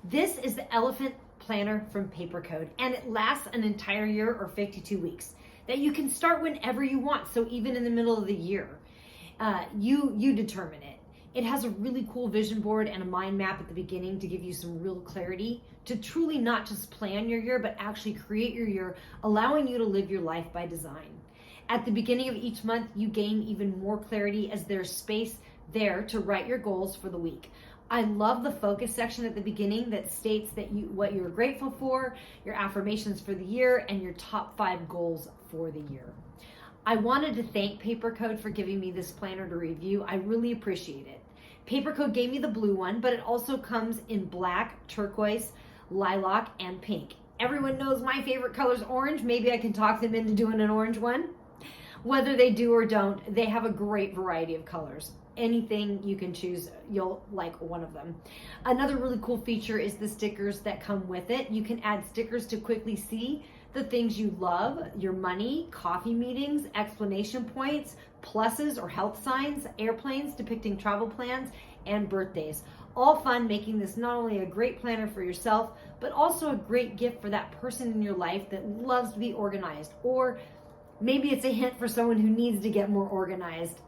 This is the Elephant Planner from Papercode, and it lasts an entire year or 52 weeks that you can start whenever you want. So even in the middle of the year, you determine it. It has a really cool vision board and a mind map at the beginning to give you some real clarity to truly not just plan your year, but actually create your year, allowing you to live your life by design. At the beginning of each month, you gain even more clarity as there's space there to write your goals for the week. I love the focus section at the beginning that states that what you're grateful for, your affirmations for the year, and your top 5 goals for the year. I wanted to thank Papercode for giving me this planner to review. I really appreciate it. Papercode gave me the blue one, but it also comes in black, turquoise, lilac, and pink. Everyone knows my favorite color is orange. Maybe I can talk them into doing an orange one. Whether they do or don't, they have a great variety of colors. Anything you can choose, you'll like one of them. Another really cool feature is the stickers that come with it. You can add stickers to quickly see the things you love, your money, coffee meetings, explanation points, pluses or health signs, airplanes depicting travel plans, and birthdays. All fun, making this not only a great planner for yourself, but also a great gift for that person in your life that loves to be organized, or maybe it's a hint for someone who needs to get more organized.